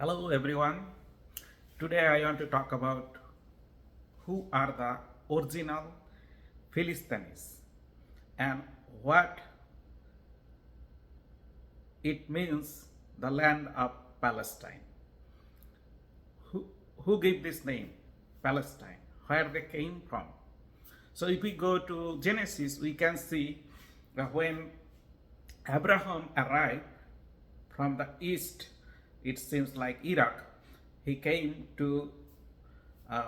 Hello everyone. Today I want to talk about who are the original Philistines and what it means the land of Palestine. Who, who gave this name Palestine? Where they came from? So if we go to Genesis, we can see that when Abraham arrived from the east, it seems like Iraq, he came to uh,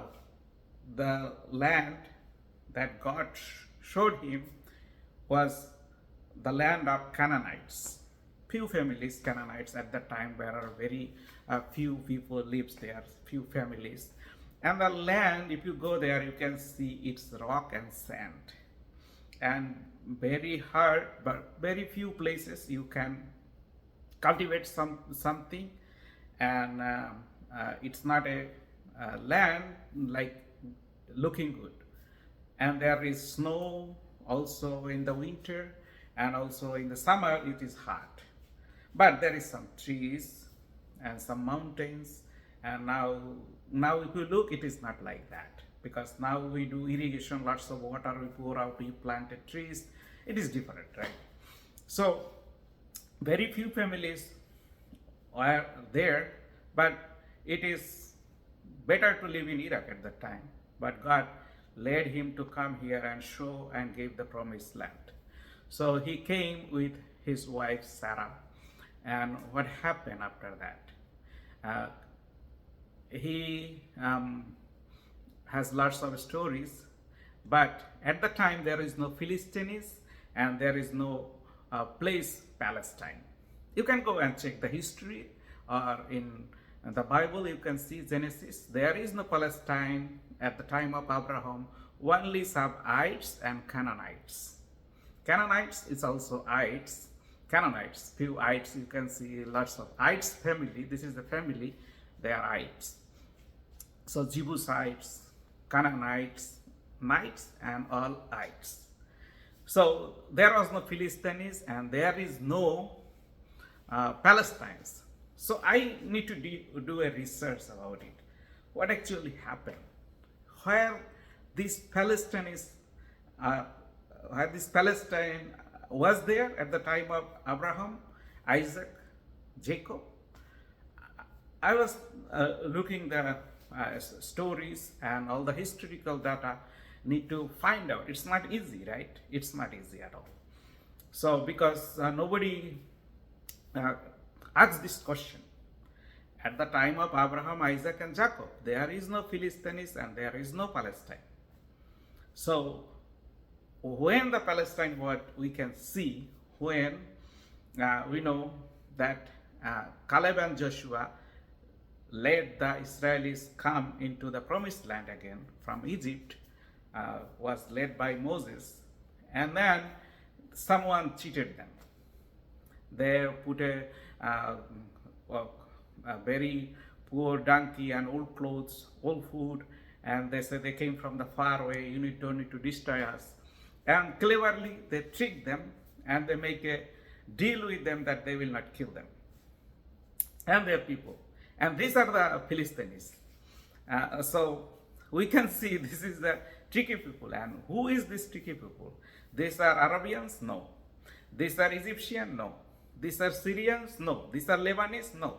the land that God showed him was the land of Canaanites. Few families, Canaanites at that time, there are very few people lives there, few families. And the land, if you go there, you can see it's rock and sand. And very hard, but very few places you can cultivate something, and it's not a land like looking good. And there is snow also in the winter, and also in the summer it is hot. But there is some trees and some mountains, and now if you look, it is not like that, because now we do irrigation, lots of water we pour out, we planted trees. It is different, right? So very few families are there, but it is better to live in Iraq at that time. But God led him to come here and show and give the promised land. So he came with his wife Sarah. And what happened after that? He has lots of stories, but at the time there is no Philistines and there is no place Palestine. You can go and check the history, or in the Bible you can see Genesis. There is no Palestine at the time of Abraham, only some Ites and Canaanites. Canaanites is also Ites. Canaanites, few Ites, you can see lots of Ites family. This is the family, they are Ites. So Jebusites, Canaanites, Knights, and all Ites. So there was no Philistines and there is no Palestines. So I need to do a research about it. What actually happened? Where this Palestine was there at the time of Abraham, Isaac, Jacob. I was looking the stories and all the historical data. Need to find out. It's not easy, right? It's not easy at all. So because nobody asked this question. At the time of Abraham, Isaac, and Jacob, there is no Philistines and there is no Palestine. So when the Palestine, what we can see, when we know that Caleb and Joshua led the Israelis come into the promised land again from Egypt, was led by Moses, and then someone cheated them. They put a very poor donkey and old clothes, old food, and they said they came from the far away, don't need to destroy us. And cleverly they trick them and they make a deal with them that they will not kill them and their people. And these are the Philistines. So we can see this is the tricky people. And who is this tricky people? These are Arabians? No. These are Egyptians? No. These are Syrians? No. These are Lebanese? No.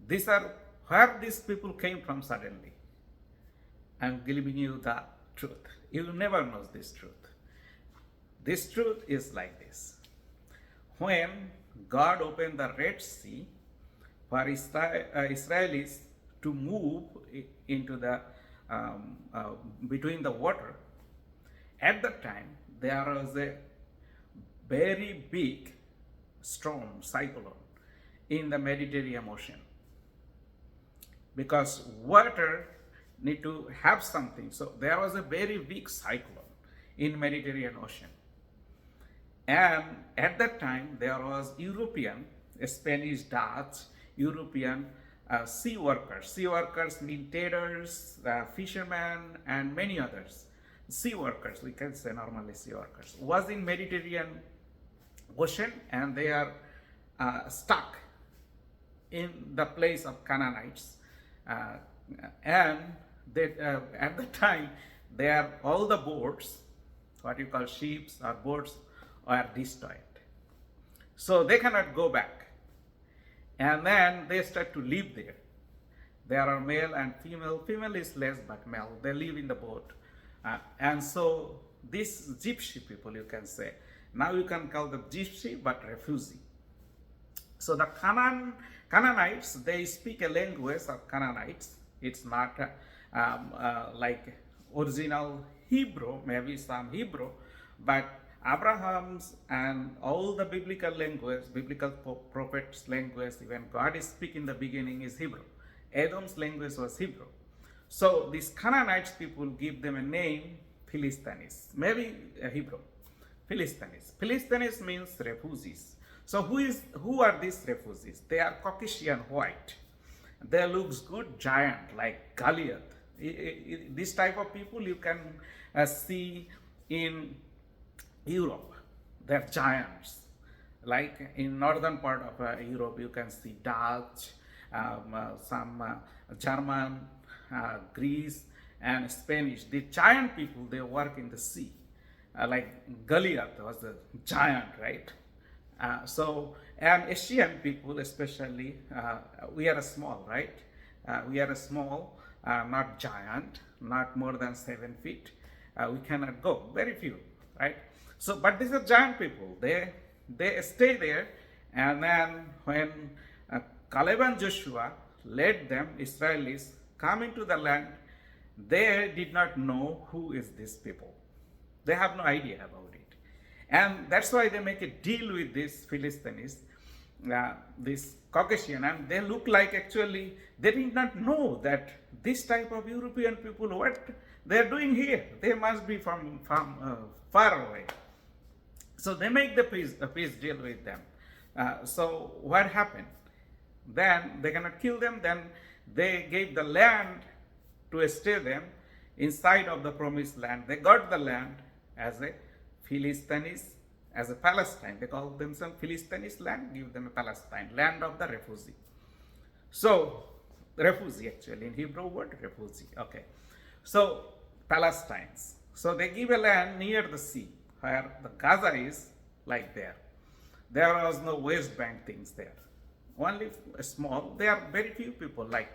These are where these people came from suddenly. I'm giving you the truth. You will never know this truth. This truth is like this. When God opened the Red Sea for Israelis to move into the between the water, at that time there was a very big storm, cyclone in the Mediterranean Ocean, because water need to have something. So there was a very big cyclone in Mediterranean Ocean. And at that time there was European, Spanish, Dutch, European sea workers. Sea workers mean traders, fishermen, and many others. Sea workers, we can say normally sea workers, was in Mediterranean Ocean, and they are stuck in the place of Canaanites, uh, and they, at the time, all the boats, what you call ships or boats, are destroyed. So they cannot go back. And then they start to live there. There are male and female. Female is less, but male. They live in the boat. And so these gypsy people, you can say, now you can call them gypsy, but refugee. So the Canaanites, they speak a language of Canaanites. It's not like original Hebrew, maybe some Hebrew, but Abraham's and all the biblical language, biblical prophets' language, even God is speaking in the beginning is Hebrew. Adam's language was Hebrew. So these Canaanites people give them a name, Philistines, maybe Hebrew. Philistines. Philistines means refugees. So who are these refugees? They are Caucasian white. They looks good giant like Goliath. This type of people you can see in Europe. They're giants. Like in northern part of Europe, you can see Dutch, some German, Greece, and Spanish. The giant people, they work in the sea. Like Goliath was a giant, right? And Asian people especially, we are small, right? We are small, not giant, not more than 7 feet. We cannot go, very few, right? So, but these are giant people. They stay there, and then when Caleb and Joshua led them, Israelis, come into the land, they did not know who is these people. They have no idea about it. And that's why they make a deal with these Philistines, this Caucasian, and they look like actually, they did not know that this type of European people, what they're doing here. They must be from far away. So they make the peace deal with them. So what happened? Then they cannot kill them. Then they gave the land to stay them inside of the promised land. They got the land as a Filistanies, as a Palestine. They call themselves Filistanies land, give them a Palestine, land of the refugee. So, refugee actually, in Hebrew word, refugee, okay. So, Palestines. So they give a land near the sea, where the Gaza is, like there. There was no West Bank things there. Only small, there are very few people, like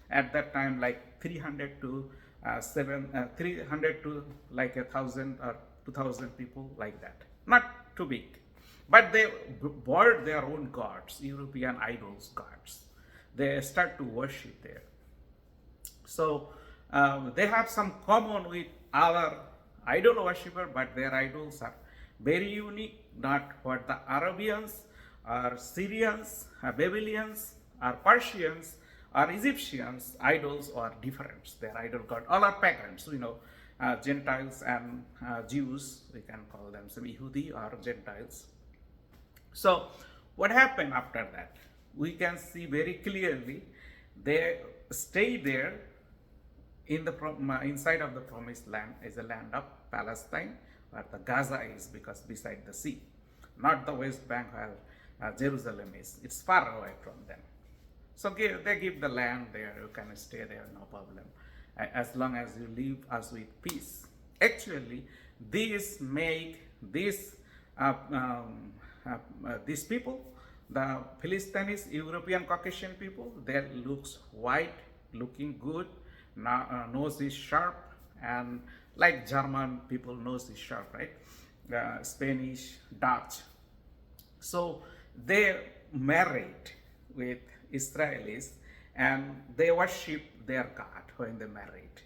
at that time, like 300 to 300 to like 1,000 or 2,000 people, like that. Not too big. But they bought their own gods, European idols gods. They start to worship there. So they have some common with our idol worshipper, but their idols are very unique, not what the Arabians or Syrians, or Babylonians, or Persians, or Egyptians idols are different. Their idol god, all are pagans, Gentiles and Jews, we can call them some Yehudi or Gentiles. So what happened after that? We can see very clearly they stay there in the inside of the promised land is a land of Palestine, where the Gaza is, because beside the sea, not the West Bank where Jerusalem is. It's far away from them. So they give the land there, you can stay there, no problem, as long as you live as with peace. Actually, these make these people, the Philistines, European Caucasian people, their looks white, looking good, nose is sharp, and like German people, nose is sharp, right? Spanish, Dutch. So they married with Israelis, and they worship their God when they married.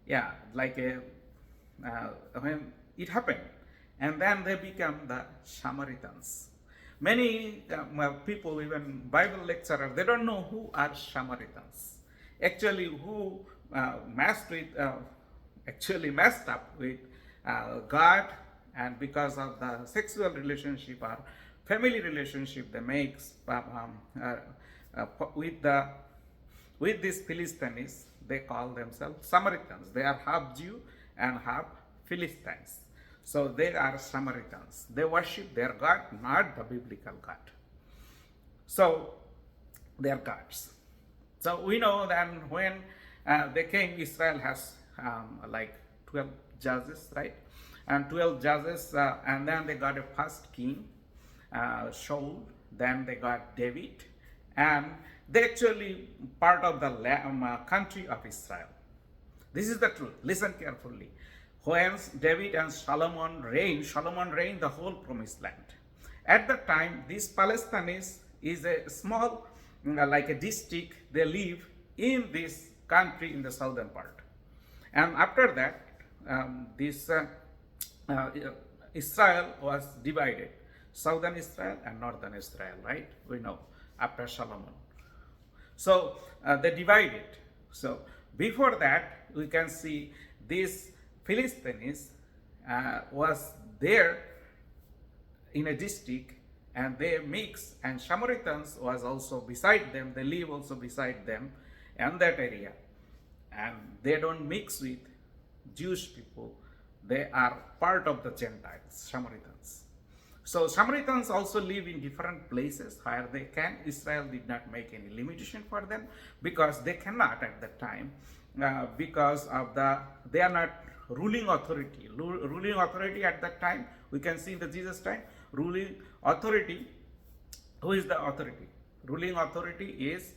Yeah, like when it happened. And then they become the Samaritans. Many people, even Bible lecturers, they don't know who are Samaritans. Actually, who messed up with God, and because of the sexual relationship or family relationship they make with these Philistines, they call themselves Samaritans. They are half Jew and half Philistines. So they are Samaritans. They worship their God, not the biblical God. So their gods. So we know that when they came, Israel has like 12 judges, right? And 12 judges, and then they got a first king, Shaul, then they got David, and they actually part of the country of Israel. This is the truth. Listen carefully. When David and Solomon reigned the whole promised land. At the time, this Palestinies is a small, like a district. They live in this country in the southern part. And after that, this uh, Israel was divided. Southern Israel and northern Israel, right? We know, after Solomon. So they divided. So before that, we can see this Philistines was there in a district, and they mix, and Samaritans was also beside them. They live also beside them in that area, and they don't mix with Jewish people. They are part of the Gentiles, Samaritans. So Samaritans also live in different places where they can. Israel did not make any limitation for them because they cannot at that time, because of they are not ruling authority. Ruling authority at that time, we can see in the Jesus time, ruling authority. Who is the authority? Ruling authority is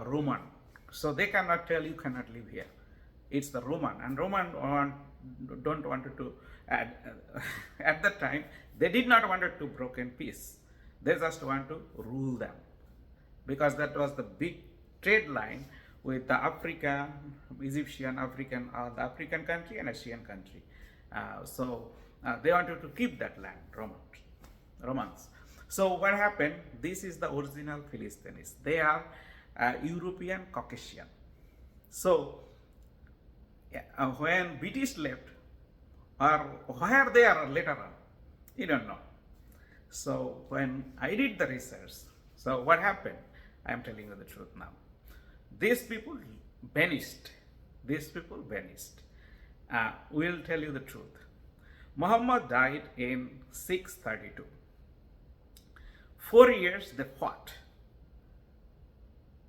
Roman. So they cannot tell you cannot live here. It's the Roman, and Roman don't want to add. At that time, they did not want to broken peace. They just want to rule them, because that was the big trade line with the African, Egyptian, African, the African country and Asian country. So they wanted to keep that land, Romans. So what happened? This is the original Philistines. They are European Caucasian. So when British left, or where they are later on, you don't know. So when I did the research, so what happened? I am telling you the truth now. These people vanished. These people vanished. We'll tell you the truth. Muhammad died in 632. 4 years they fought.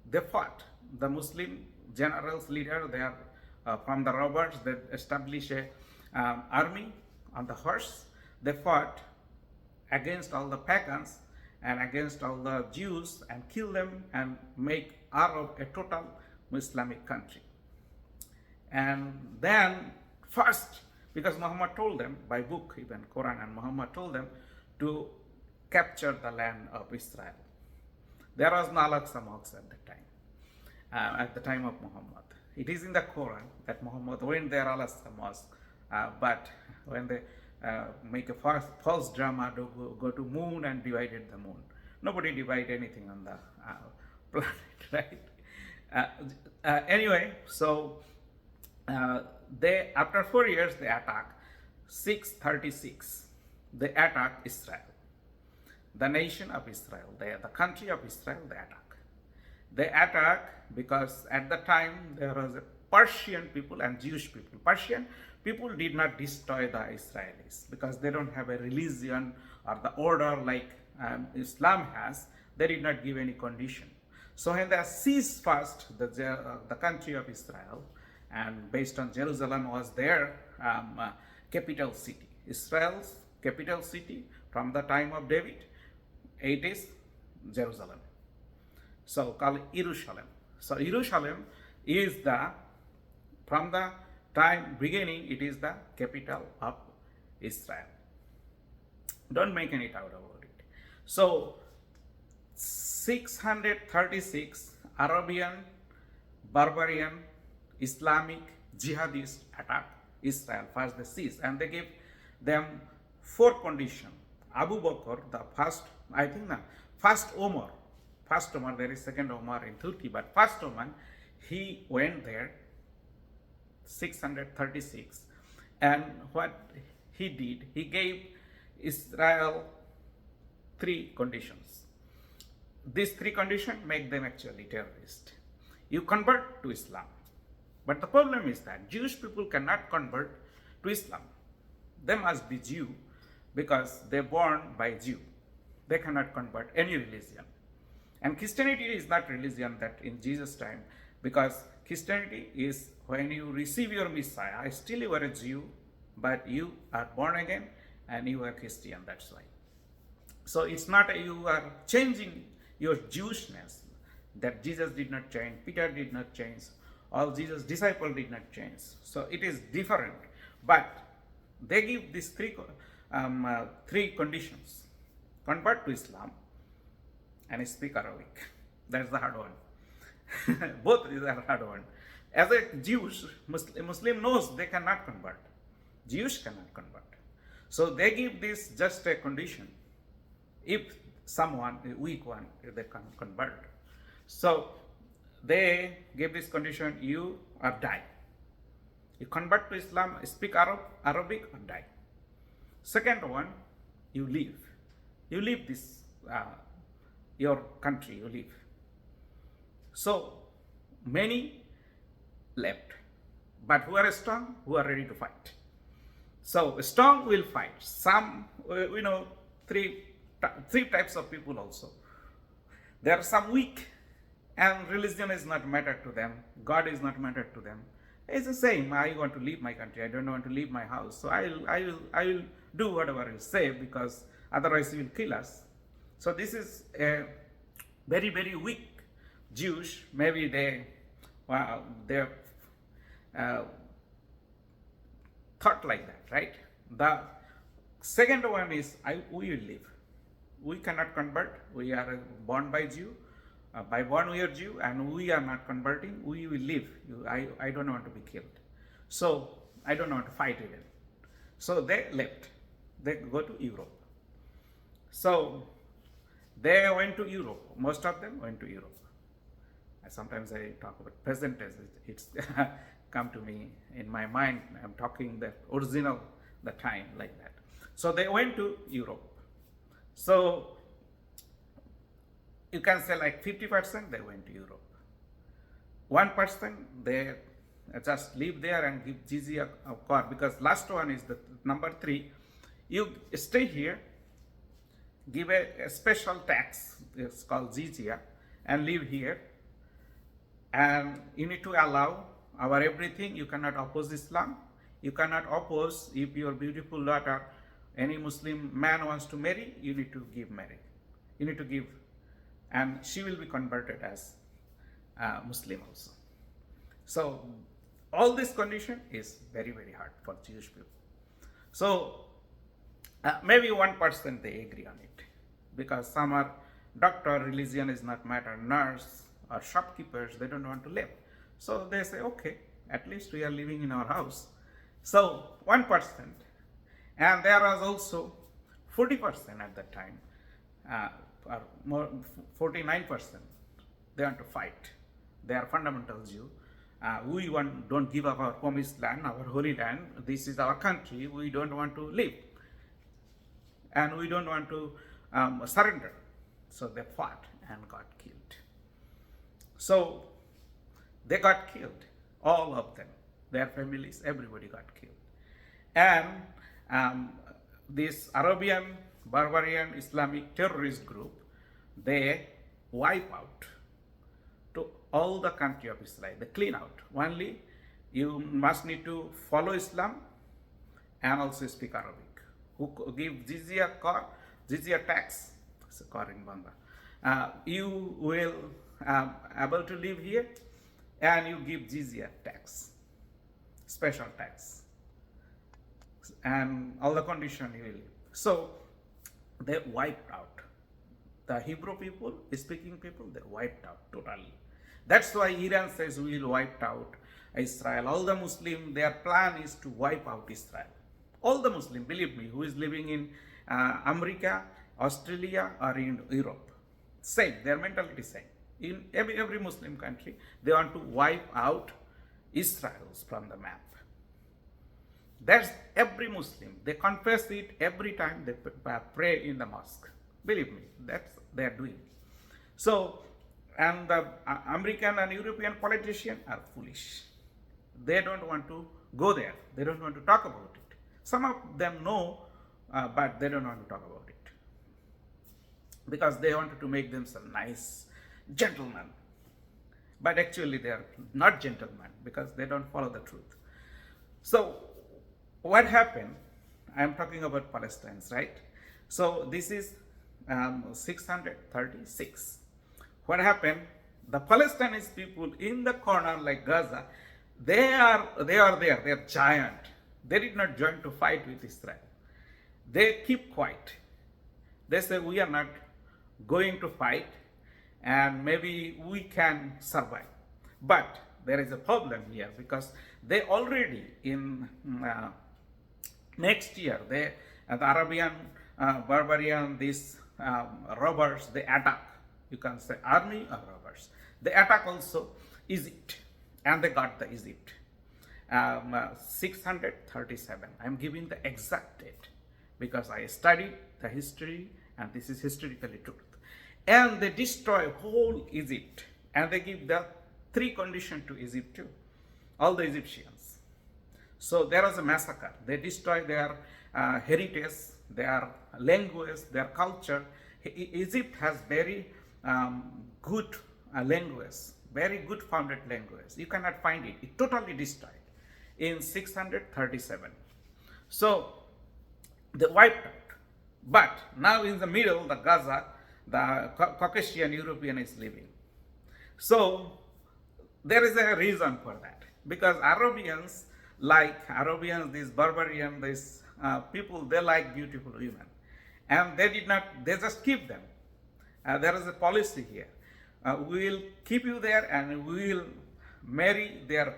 They fought. The Muslim generals, leader, they are from the robbers. They established a army on the horse. They fought against all the pagans and against all the Jews and kill them and make Arab a total Islamic country. And then first, because Muhammad told them by book, even Quran, and Muhammad told them to capture the land of Israel. There was no Al-Aqsa Mosque at the time of Muhammad. It is in the Quran that Muhammad went there, Al-Aqsa Mosque, but when they make a false drama to go to moon and divided the moon. Nobody divide anything on the planet, right? Anyway, so they, after 4 years, they attack. 636, they attack Israel, the nation of Israel, the country of Israel. They attack because at the time there was a Persian people and Jewish people. Persian people did not destroy the Israelis because they don't have a religion or the order like Islam has. They did not give any condition. So when they seized first the country of Israel, and based on Jerusalem was their capital city. Israel's capital city from the time of David, it is Jerusalem. So called Jerusalem. So Jerusalem is from the time beginning, it is the capital of Israel. Don't make any doubt about it. So 636 Arabian, barbarian, Islamic jihadists attack Israel. First they seized, and they gave them 4 conditions. Abu Bakr, the first, I think first Omar, there is second Omar in Turkey, but first Omar, he went there 636, and what he did, he gave Israel 3 conditions. These 3 conditions make them actually terrorists. You convert to Islam. But the problem is that Jewish people cannot convert to Islam. They must be Jew because they're born by Jew. They cannot convert any religion. And Christianity is not religion that in Jesus' time, because Christianity is when you receive your Messiah, still you are a Jew, but you are born again and you are Christian, that's why. So it's not you are changing your Jewishness, that Jesus did not change, Peter did not change, all Jesus' disciples did not change. So it is different. But they give these three conditions: convert to Islam and speak Arabic. That's the hard one. Both these are hard one. As a Jewish, Muslim knows they cannot convert. Jewish cannot convert. So they give this just a condition. If someone, a weak one, they can convert. So they give this condition: you or die. You convert to Islam, speak Arabic or die. Second one, you leave. You leave this, your country, you leave. So many left, but who are strong, who are ready to fight. So strong will fight. Some, three types of people also. There are some weak, and religion is not matter to them. God is not matter to them. It's the same. I want to leave my country. I don't want to leave my house. So I will do whatever you say, because otherwise you will kill us. So this is a very, very weak Jewish. Maybe they thought like that, right? The second one is we will live. We cannot convert. We are born by Jew. By born we are Jew, and we are not converting. We will live. I don't want to be killed. So I don't want to fight even. So they left. They go to Europe. So they went to Europe. Most of them went to Europe. Sometimes I talk about present tense. It's come to me in my mind. I'm talking the original, the time like that. So they went to Europe. So you can say like 50% they went to Europe. 1% they just live there and give jizya of car, because last one is the number 3. You stay here, give a special tax, it's called jizya, and live here. And you need to allow our everything. You cannot oppose Islam. You cannot oppose if your beautiful daughter, any Muslim man wants to marry, you need to give marry. You need to give, and she will be converted as Muslim also. So all this condition is very, very hard for Jewish people. So maybe 1% they agree on it, because some are doctor, religion is not matter, nurse or shopkeepers, they don't want to live. So they say, okay, at least we are living in our house. So 1%. And there was also 40% at that time, or more, 49%. They want to fight. They are fundamental Jew. We don't give up our promised land, our holy land. This is our country. We don't want to live. And we don't want to surrender. So they fought and got killed. So they got killed, all of them, their families, everybody got killed. And this Arabian, barbarian, Islamic terrorist group, they wipe out to all the country of Israel. They clean out. Only you must need to follow Islam and also speak Arabic. Who give jizya tax, in Bangla. You will able to live here, and you give jizya tax, special tax, and all the condition you will live. So they wiped out the Hebrew people, speaking people. They wiped out totally. That's why Iran says we will wipe out Israel. All the Muslim, their plan is to wipe out Israel. All the Muslim, believe me, who is living in America, Australia, or in Europe, same. Their mentality same. In every Muslim country, they want to wipe out Israel from the map. That's every Muslim. They confess it every time they pray in the mosque. Believe me, that's they are doing. So, and the American and European politicians are foolish. They don't want to go there. They don't want to talk about it. Some of them know, but they don't want to talk about it. because they wanted to make themselves nice gentlemen. But actually, they are not gentlemen because they don't follow the truth. So, what happened? I am talking about Palestinians, right? So, this is 636. What happened? The Palestinian people in the corner like Gaza, they are there. They are giant. They did not join to fight with Israel. They keep quiet. They say we are not going to fight, and maybe we can survive. But there is a problem here because they already in next year the Arabian barbarian these robbers they attack. You can say army or robbers. They attack also Egypt, and they got the Egypt. 637. I'm giving the exact date because I studied the history, and this is historically truth. And they destroy whole Egypt, and they give the 3 conditions to Egypt too, all the Egyptians. So there was a massacre. They destroy their heritage, their language, their culture. Egypt has very good language, very good founded language. You cannot find it. It totally destroyed in 637. So they wiped out. But now in the middle, the Gaza, the Caucasian European is living. So there is a reason for that. Because Arabians, these barbarian, these people, they like beautiful women. And they just keep them. There is a policy here. We will keep you there and we will marry their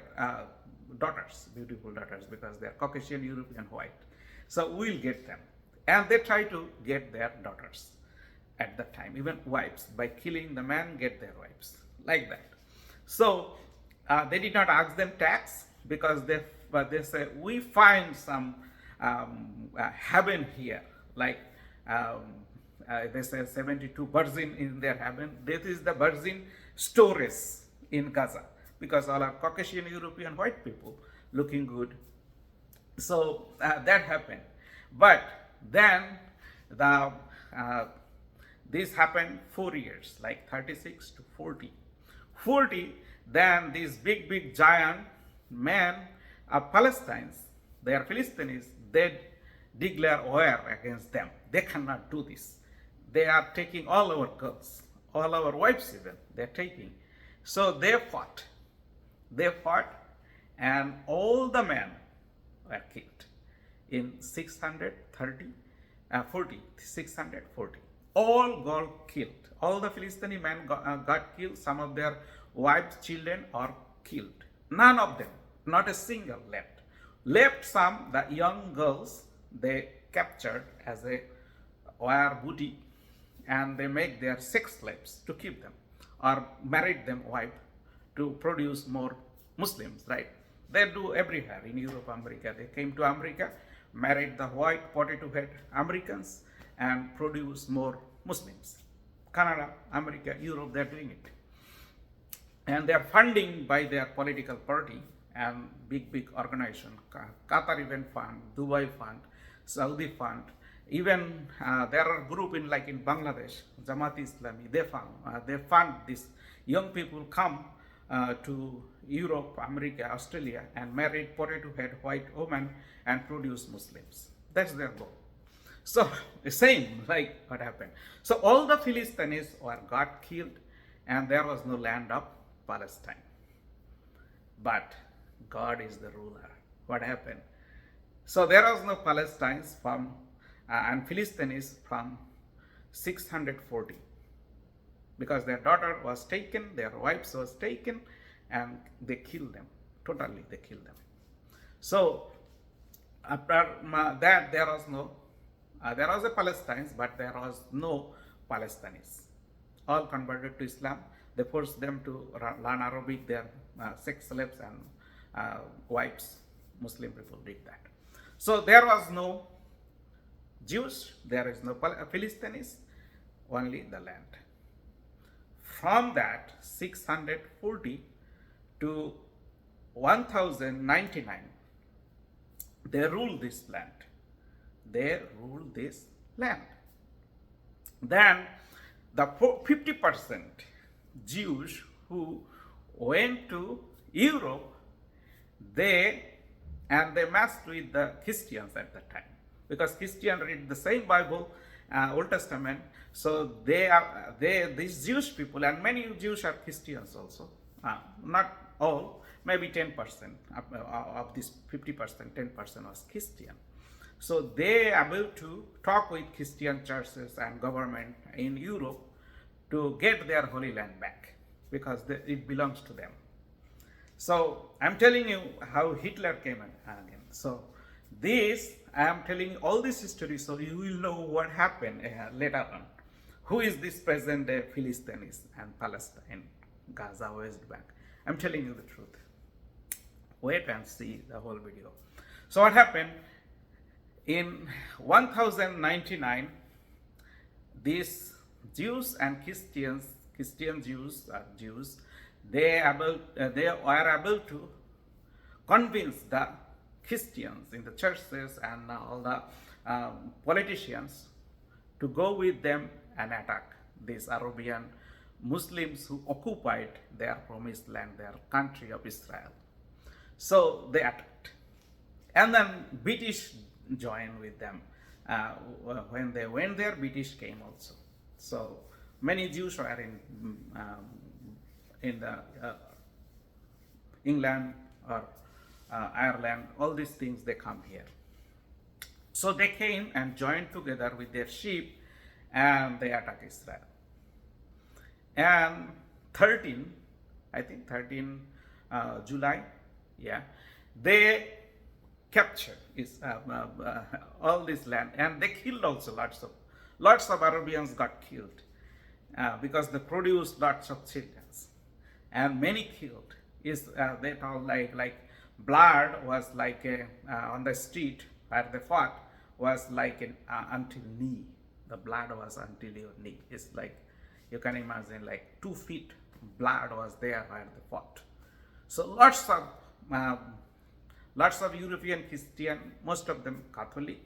daughters, beautiful daughters, because they are Caucasian, European, white. So we will get them. And they try to get their daughters at that time, even wives. By killing the man, get their wives, like that. So they did not ask them tax because they say, we find some heaven here, like they say 72 virgin in their heaven. This is the virgin storage in Gaza because all are Caucasian, European, white people looking good. So that happened. But then this happened 4 years, like 36 to 40. 40, then these big giant men of Palestine, they are Philistines, they declare war against them. They cannot do this. They are taking all our girls, all our wives even, they're taking. So they fought, and all the men were killed in 640. All got killed. All the Philistine men got killed. Some of their wives, children are killed. None of them, not a single left. Left some, the young girls, they captured as a war booty, and they make their sex slaves to keep them, or married them wife to produce more Muslims, right? They do everywhere in Europe, America. They came to America, married the white potato head Americans, and produce more Muslims. Canada, America, Europe, they're doing it. And they're funding by their political party and big organization. Qatar even fund, Dubai fund, Saudi fund. Even there are group in Bangladesh, Jamaat Islami, they fund this. Young people come to Europe, America, Australia, and marry potato head white women and produce Muslims. That's their goal. So same like what happened. So all the Philistines got killed, and there was no land of Palestine. But God is the ruler. What happened? So there was no Palestinians from and Philistines from 640 because their daughter was taken, their wives was taken, and they killed them. Totally, they killed them. So after that, there was a Palestinians, but there was no Palestinians. All converted to Islam. They forced them to learn Arabic, their sex slaves and wives. Muslim people did that. So there was no Jews, there is no Philistines, only the land. From that 640 to 1099, they ruled this land. Then the 50% Jews who went to Europe, they matched with the Christians at that time, because Christians read the same Bible, Old Testament. So these Jewish people, and many Jews are Christians also, not all, maybe 10% of this 50%, 10% was Christian. So they are able to talk with Christian churches and government in Europe to get their Holy Land back, because it belongs to them. So I'm telling you how Hitler came again. So this, I am telling you all this history so you will know what happened later on. Who is this present day Philistines and Palestine, Gaza, West Bank? I'm telling you the truth. Wait and see the whole video. So what happened? In 1099, these Jews and Christian Jews, they were able to convince the Christians in the churches and all the politicians to go with them and attack these Arabian Muslims who occupied their promised land, their country of Israel. So they attacked, and then British joined with them. When they went there, British came also. So many Jews were in the England or Ireland, all these things, they come here. So they came and joined together with their sheep, and they attack Israel. And 13 July, they captured all this land, and they killed also lots of Arabians got killed because they produced lots of children, and many killed. They told like blood was like on the street where they fought was like until knee. The blood was until your knee. It's like, you can imagine, like 2 feet blood was there where they fought. So lots of European Christian, most of them Catholic,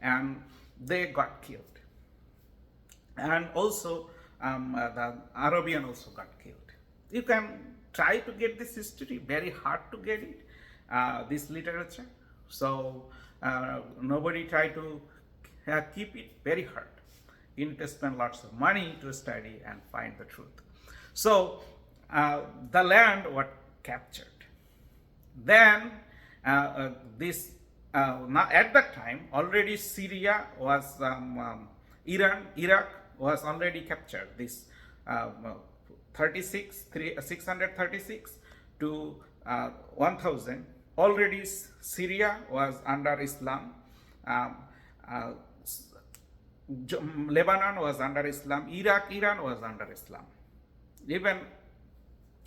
and they got killed. And also the Arabian also got killed. You can try to get this history, very hard to get it, this literature. So nobody try to keep it, very hard. You need to spend lots of money to study and find the truth. So the land was captured. Then now at that time already Syria was Iraq was already captured. This 636 to 1000 already Syria was under Islam. Lebanon was under Islam. Iran was under Islam. Even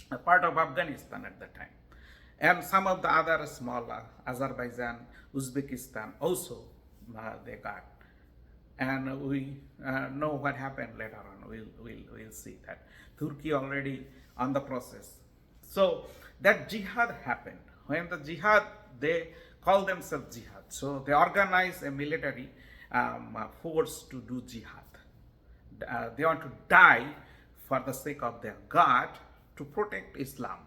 a part of Afghanistan at that time. And some of the other small Azerbaijan, Uzbekistan also they got. And we know what happened later on. We'll see that. Turkey already on the process. So that jihad happened. When the jihad, they call themselves jihad. So they organize a military force to do jihad. They want to die for the sake of their God, to protect Islam.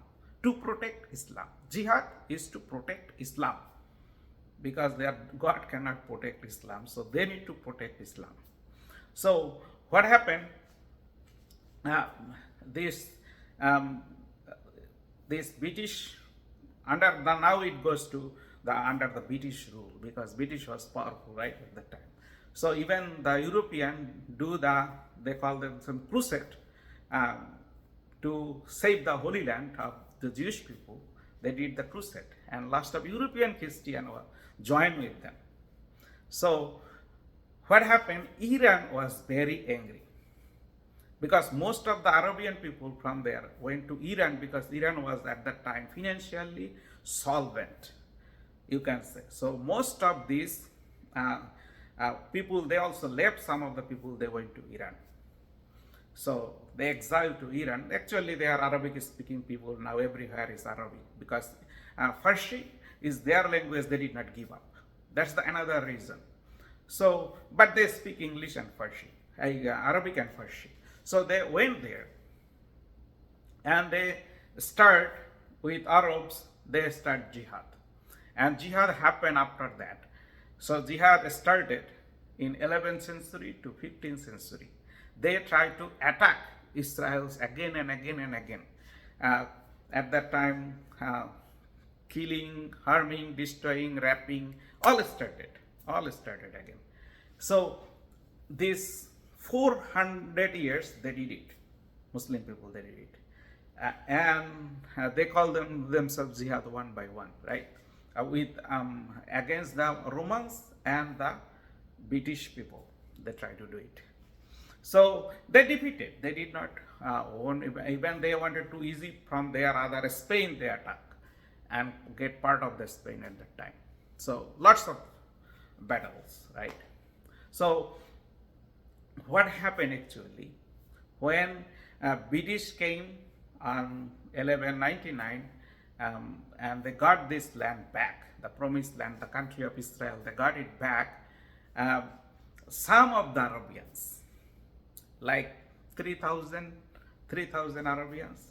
To protect Islam. Jihad is to protect Islam, because their God cannot protect Islam, so they need to protect Islam. So what happened? This British, now it goes to under the British rule, because British was powerful right at that time. So even the European they call them some crusade to save the Holy Land of the Jewish people. They did the crusade, and lots of European Christians joined with them. So what happened? Iran was very angry, because most of the Arabian people from there went to Iran, because Iran was at that time financially solvent, you can say. So most of these people, they also left. Some of the people, they went to Iran. So they exiled to Iran. Actually, they are Arabic speaking people. Now everywhere is Arabic, because Farsi is their language. They did not give up. That's another reason. So, but they speak English and Farsi, Arabic and Farsi. So they went there and they start with Arabs, they start jihad. And jihad happened after that. So jihad started in 11th century to 15th century. They tried to attack Israel again and again and again. Uh, at that time, killing, harming, destroying, raping, all started again. So this 400 years they did it. Muslim people they did it, and they call themselves jihad one by one, right? With against the Romans and the British people, they try to do it. So they defeated. They did not even they wanted to easy from their other Spain they attack and get part of the Spain at that time. So lots of battles, right? So what happened actually when British came on 1199 and they got this land back, the promised land, the country of Israel, they got it back. Some of the Arabians, like 3,000 Arabians,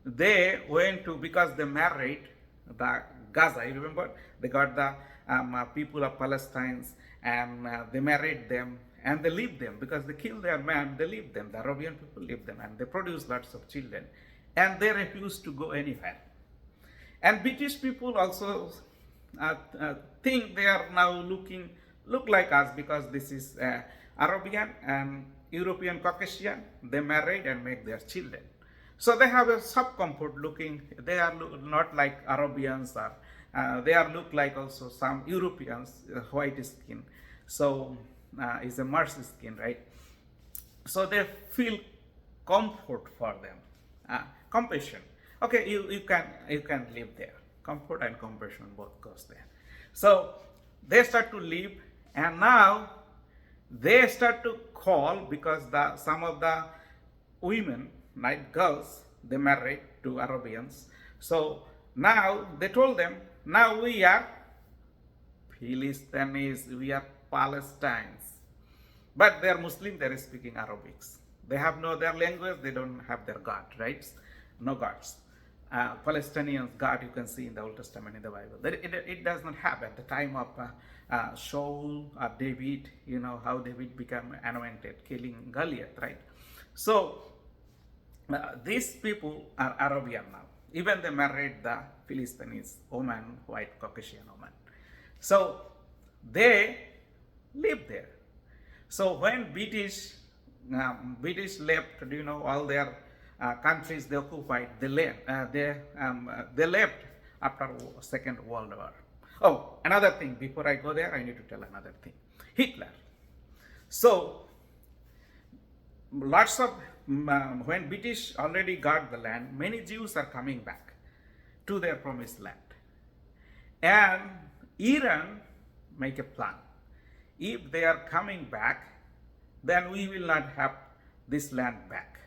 they went to, because they married the Gaza, you remember? They got the people of Palestine and they married them and they lived them because they killed their man, they lived them, the Arabian people lived them and they produced lots of children and they refused to go anywhere. And British people also think they are now look like us because this is Arabian and European Caucasian, they married and make their children. So they have a sub-comfort looking, they are not like Arabians or they are look like also some Europeans, white skin. So it's a mercy skin, right? So they feel comfort for them, compassion. Okay, you can live there. Comfort and compassion both goes there. So they start to live, and now they start to call because some of the women, like girls, they married to Arabians. So now they told them, now we are Philistines, we are Palestinians. But they are Muslim, they are speaking Arabics. They have no their language, they don't have their God, right? No gods. Palestinians God you can see in the Old Testament in the Bible. It does not have at the time of Shaul or David, you know how David became anointed, killing Goliath, right? So these people are Arabian now. Even they married the Philistines woman, white Caucasian woman. So they live there. So when British left, you know, all their countries they occupied, they left after Second World War. Oh, another thing, before I go there, I need to tell another thing. Hitler. So, lots of, when British already got the land, many Jews are coming back to their promised land. And Iran make a plan. If they are coming back, then we will not have this land back.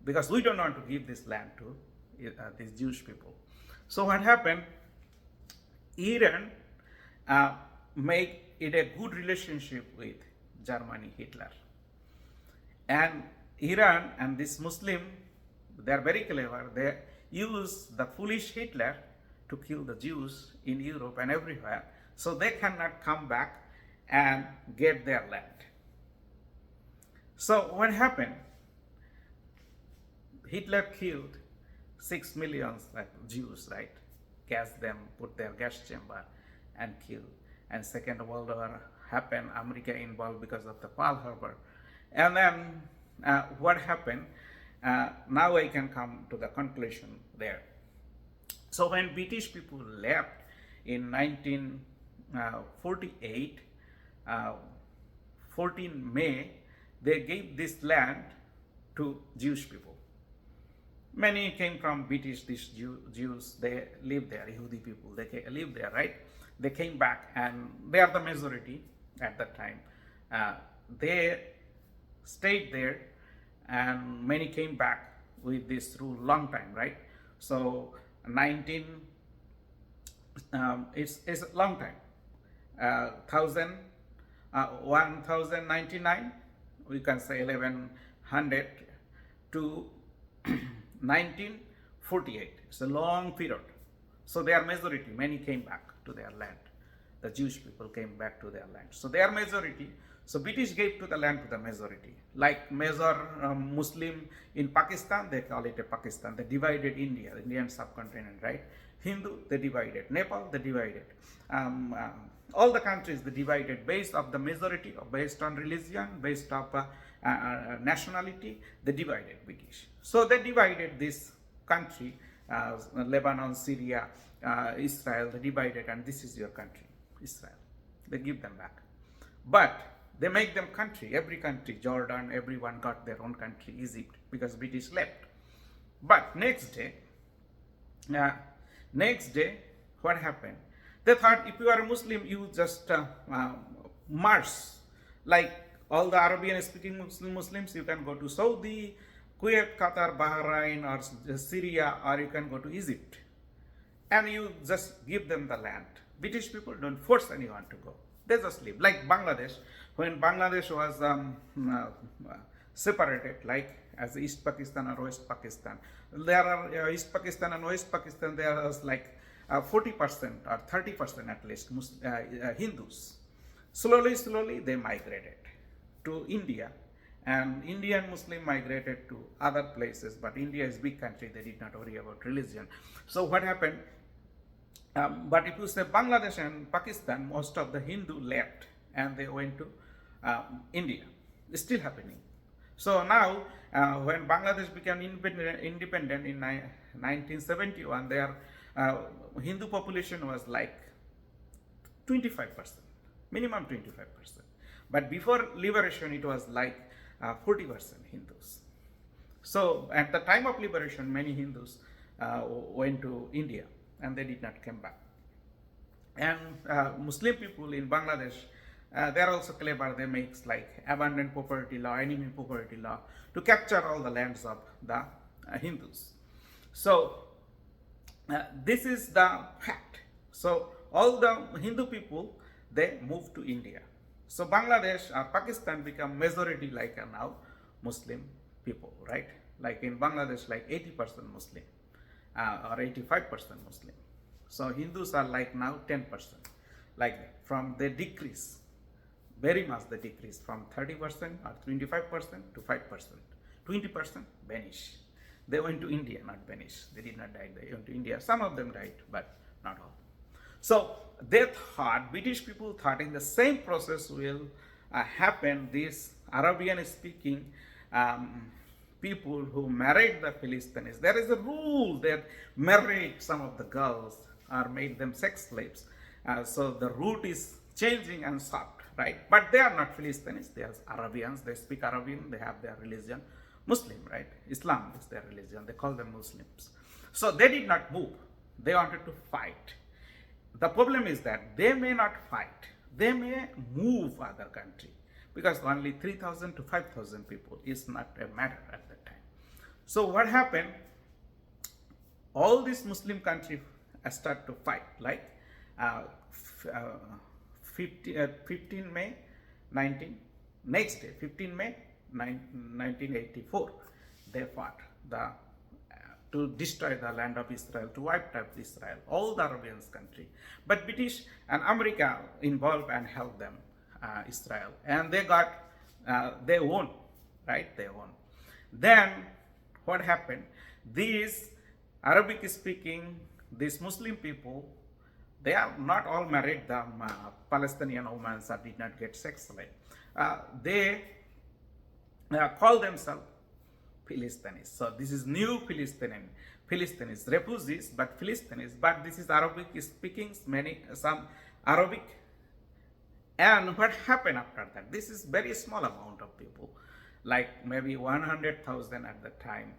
Because we don't want to give this land to these Jewish people. So what happened? Iran make it a good relationship with Germany, Hitler. And Iran and this Muslim, they are very clever. They use the foolish Hitler to kill the Jews in Europe and everywhere. So they cannot come back and get their land. So what happened? Hitler killed 6 million Jews, right? Gas them, put their gas chamber and kill. And Second World War happened, America involved because of the Pearl Harbor. And then what happened? Now I can come to the conclusion there. So when British people left in 1948, 14 May, they gave this land to Jewish people. Many came from British, these Jews, they live there, Yehudi people, they live there, right? They came back and they are the majority at that time. They stayed there and many came back with this rule long time, right? So it's a long time. 1099, we can say to 1948. It's a long period. So their majority, many came back to their land. The Jewish people came back to their land. So their majority, so British gave to the land to the majority. Like major Muslim in Pakistan, they call it a Pakistan. They divided India, the Indian subcontinent, right? Hindu, they divided. Nepal, they divided. All the countries, they divided based of the majority, based on religion, based of nationality, they divided British. So they divided this country, Lebanon, Syria, Israel, they divided, and this is your country, Israel. They give them back. But they make them country, every country, Jordan, everyone got their own country, Egypt, because British left. But next day, what happened? They thought if you are a Muslim, you just march. Like all the Arabian speaking Muslims, you can go to Saudi, Kuwait, Qatar, Bahrain, or Syria, or you can go to Egypt. And you just give them the land. British people don't force anyone to go. They just live. Like Bangladesh, when Bangladesh was separated, like as East Pakistan or West Pakistan, there are East Pakistan and West Pakistan, there was like 40% or 30% at least Hindus. Slowly they migrated to India, and Indian Muslim migrated to other places, but India is a big country, they did not worry about religion. So what happened? But if you say Bangladesh and Pakistan, most of the Hindu left and they went to India. It's still happening. So now, when Bangladesh became independent in 1971, their Hindu population was like 25%, minimum 25%. But before liberation, it was like 40% Hindus. So at the time of liberation, many Hindus went to India and they did not come back. And Muslim people in Bangladesh, they are also clever. They make like abandoned property law, enemy property law to capture all the lands of the Hindus. So this is the fact. So all the Hindu people, they moved to India. So Bangladesh or Pakistan become majority like now Muslim people, right? Like in Bangladesh, like 80% Muslim or 85% Muslim. So Hindus are like now 10%. Like from they decrease, very much they decrease from 30% or 25% to 5%. 20% vanish. They went to India, not vanish. They did not die, they went to India. Some of them died, but not all. So they thought, British people thought in the same process will happen. These Arabian speaking people who married the Philistines, there is a rule that married some of the girls or made them sex slaves. So the root is changing and stopped, right? But they are not Philistines, they are Arabians, they speak Arabian, they have their religion, Muslim, right? Islam is their religion, they call them Muslims. So they did not move, they wanted to fight. The problem is that they may not fight, they may move other country, because only 3,000 to 5,000 people is not a matter at that time. So what happened? All these Muslim countries start to fight, like 15 May 1984, they fought to destroy the land of Israel, to wipe out Israel, all the Arabian country. But British and America involved and helped them, Israel, and they won, right? They won. Then what happened? These Arabic speaking, these Muslim people, they are not all married, the Palestinian women did not get sex slave. They call themselves Philistines. So this is new Philistines, refugees, but Philistines. But this is Arabic speaking, some Arabic. And what happened after that? This is very small amount of people, like maybe 100,000 at the time.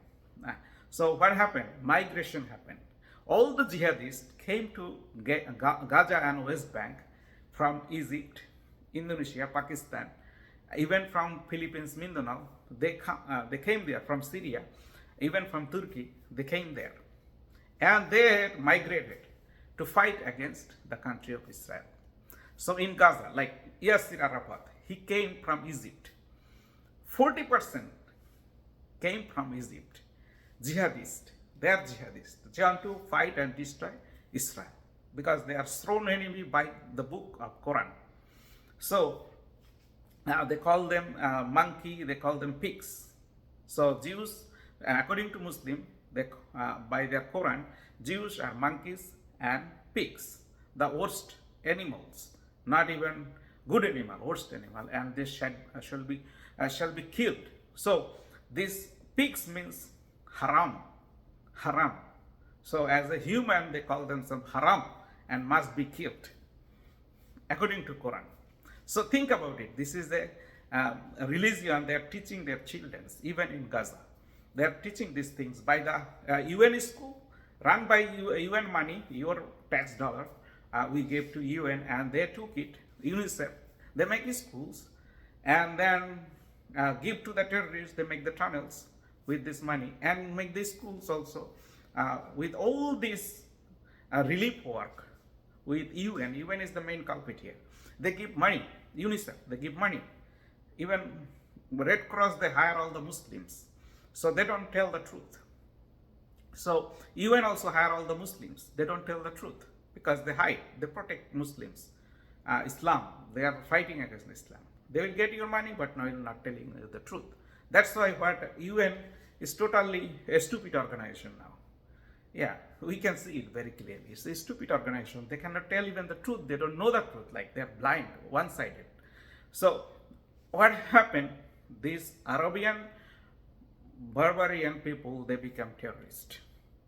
So what happened? Migration happened. All the jihadists came to Gaza and West Bank from Egypt, Indonesia, Pakistan, even from Philippines, Mindanao. They came there from Syria, even from Turkey. They came there, and they migrated to fight against the country of Israel. So in Gaza, like Yasser Arafat, he came from Egypt. 40% came from Egypt. Jihadists. They are jihadists. They want to fight and destroy Israel because they are sworn enemy by the book of Quran. So they call them monkey, they call them pigs. So Jews, according to Muslim, by their Quran, Jews are monkeys and pigs, the worst animals, not even good animal, worst animal, and they shall be killed. So this pigs means haram, haram. So as a human, they call themselves haram and must be killed, according to Quran. So think about it. This is a religion they are teaching their children, even in Gaza. They are teaching these things by the UN school, run by UN money, your tax dollar. We gave to UN, and they took it, UNICEF. They make the schools, and then give to the terrorists. They make the tunnels with this money, and make the schools also. With all this relief work with UN, UN is the main culprit here. They give money, UNICEF, they give money. Even Red Cross, they hire all the Muslims. So they don't tell the truth. So UN also hire all the Muslims. They don't tell the truth because they hide, they protect Muslims. Islam, they are fighting against Islam. They will get your money, but no, you're not telling the truth. That's why what UN is totally a stupid organization now. Yeah, we can see it very clearly. It's a stupid organization. They cannot tell even the truth. They don't know the truth. Like they're blind, one-sided. So what happened? These Arabian barbarian people, they become terrorists.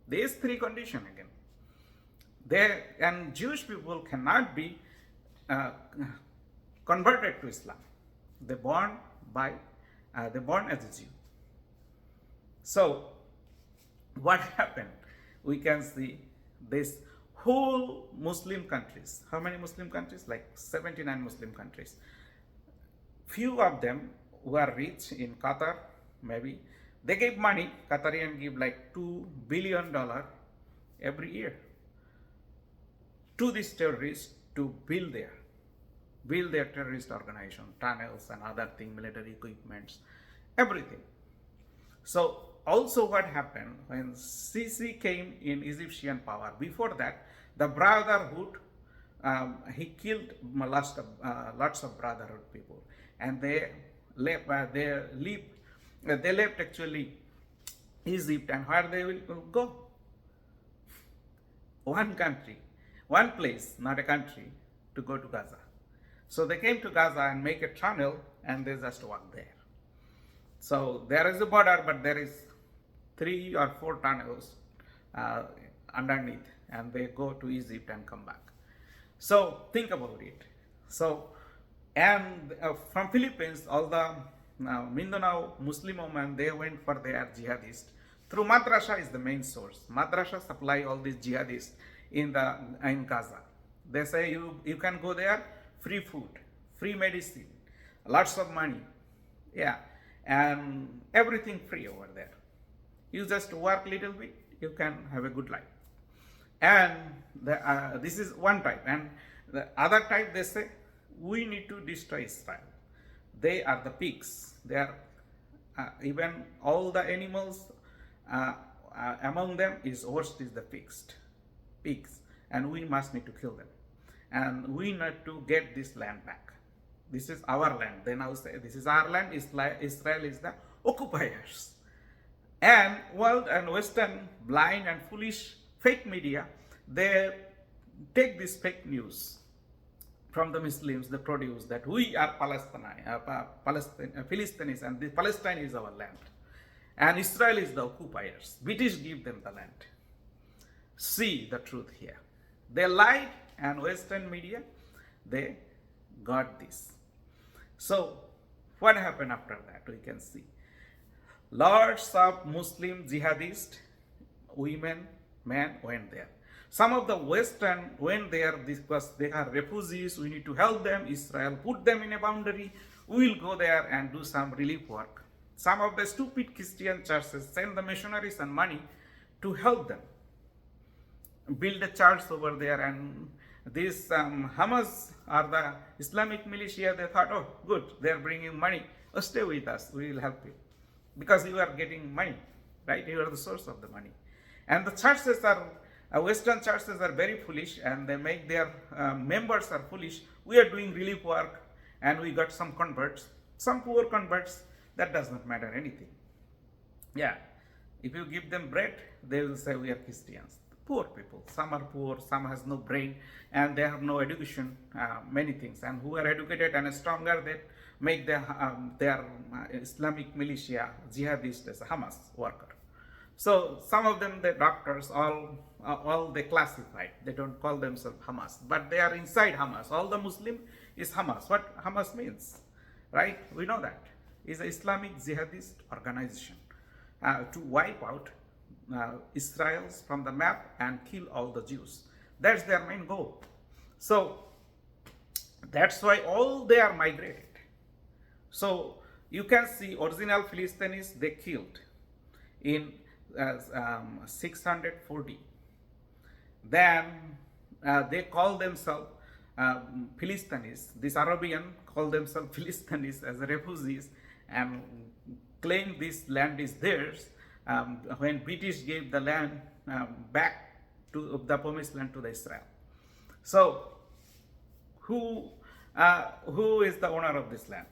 These three conditions again. They and Jewish people cannot be converted to Islam. They're born as a Jew. So what happened? We can see this whole Muslim countries. How many Muslim countries? Like 79 Muslim countries. Few of them who are rich in Qatar, maybe, they gave money. Qatarian give like $2 billion every year to these terrorists to build their terrorist organization, tunnels and other things, military equipments, everything. So also what happened when Sisi came in Egyptian power, before that, the Brotherhood, he killed lots of Brotherhood people, and they left actually Egypt, and where they will go? One country, one place, not a country, to go to Gaza. So they came to Gaza and make a tunnel, and they just walk there. So there is a border, but there is 3 or 4 tunnels underneath, and they go to Egypt and come back. So think about it. So, and from Philippines, all the Mindanao Muslim women, they went for their jihadists. Through madrasa is the main source. Madrasa supply all these jihadists in Gaza. They say you can go there, free food, free medicine, lots of money, yeah, and everything free over there. You just work little bit, you can have a good life. And this is one type. And the other type, they say, we need to destroy Israel. They are the pigs. They are even all the animals among them is worst is the pigs, and we must need to kill them. And we need to get this land back. This is our land. They now say this is our land. Israel is the occupiers. And world and Western blind and foolish fake media, they take this fake news from the Muslims. They produce that we are Philistines, and the Palestine is our land, and Israel is the occupiers. British give them the land. See the truth here. They lied, and Western media, they got this. So what happened after that? We can see lots of Muslim jihadists, women, men went there. Some of the Western went there because they are refugees. We need to help them. Israel put them in a boundary. We will go there and do some relief work. Some of the stupid Christian churches send the missionaries and money to help them build a church over there. And these Hamas or the Islamic militia, they thought, oh, good, they're bringing money. Oh, stay with us. We will help you. because you are getting money, right? You are the source of the money. And the churches are, Western churches are very foolish, and they make their members are foolish. We are doing relief work, and we got some converts, some poor converts. That does not matter anything. Yeah, if you give them bread, they will say we are Christians. Poor people, some are poor, some has no brain, and they have no education, many things. And who are educated and stronger, they make their Islamic militia, jihadist as a Hamas worker. So some of them, the doctors, all they classified. They don't call themselves Hamas, but they are inside Hamas. All the Muslim is Hamas. What Hamas means, right? We know that is an Islamic jihadist organization to wipe out Israel from the map and kill all the Jews. That's their main goal. So that's why all they are migrated. So you can see original Filistanies they killed in 640. Then they call themselves Philistines. This Arabian call themselves Philistines as refugees and claim this land is theirs when British gave the land back to the promised land to the Israel. So who is the owner of this land?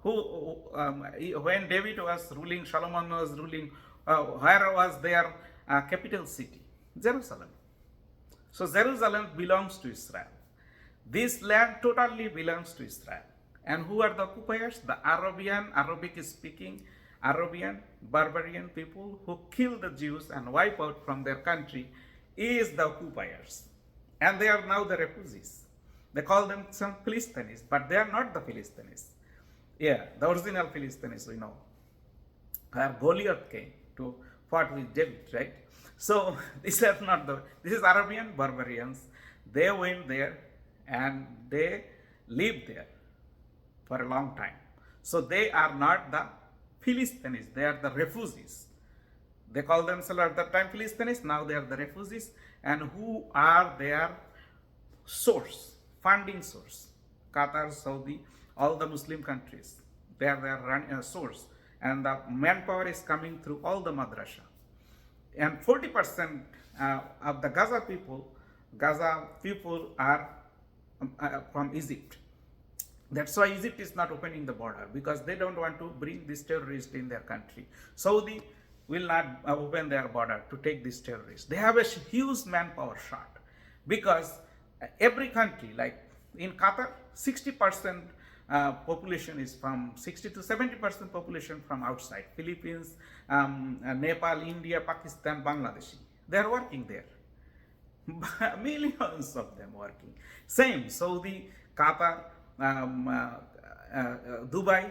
When David was ruling, Solomon was ruling, where was their capital city? Jerusalem. So Jerusalem belongs to Israel. This land totally belongs to Israel. And who are the occupiers? The Arabic-speaking, Arabian, barbarian people who kill the Jews and wipe out from their country is the occupiers. And they are now the refugees. They call them some Philistines, but they are not the Philistines. Yeah, the original Philistines we know. Where Goliath came to fight with David, right? So these are not this is Arabian barbarians. They went there and they lived there for a long time. So they are not the Philistines, they are the refugees. They call themselves at that time Philistines, now they are the refugees. And who are their source, funding source? Qatar, Saudi, all the Muslim countries, they are their source. And the manpower is coming through all the madrasa. And 40% of the Gaza people are from Egypt. That's why Egypt is not opening the border, because they don't want to bring this terrorist in their country. Saudi will not open their border to take this terrorist. They have a huge manpower short, because every country, like in Qatar, 60% population is from 60 to 70% population from outside. Philippines, Nepal, India, Pakistan, Bangladesh. They are working there. Millions of them working. Same Saudi, Qatar, Dubai,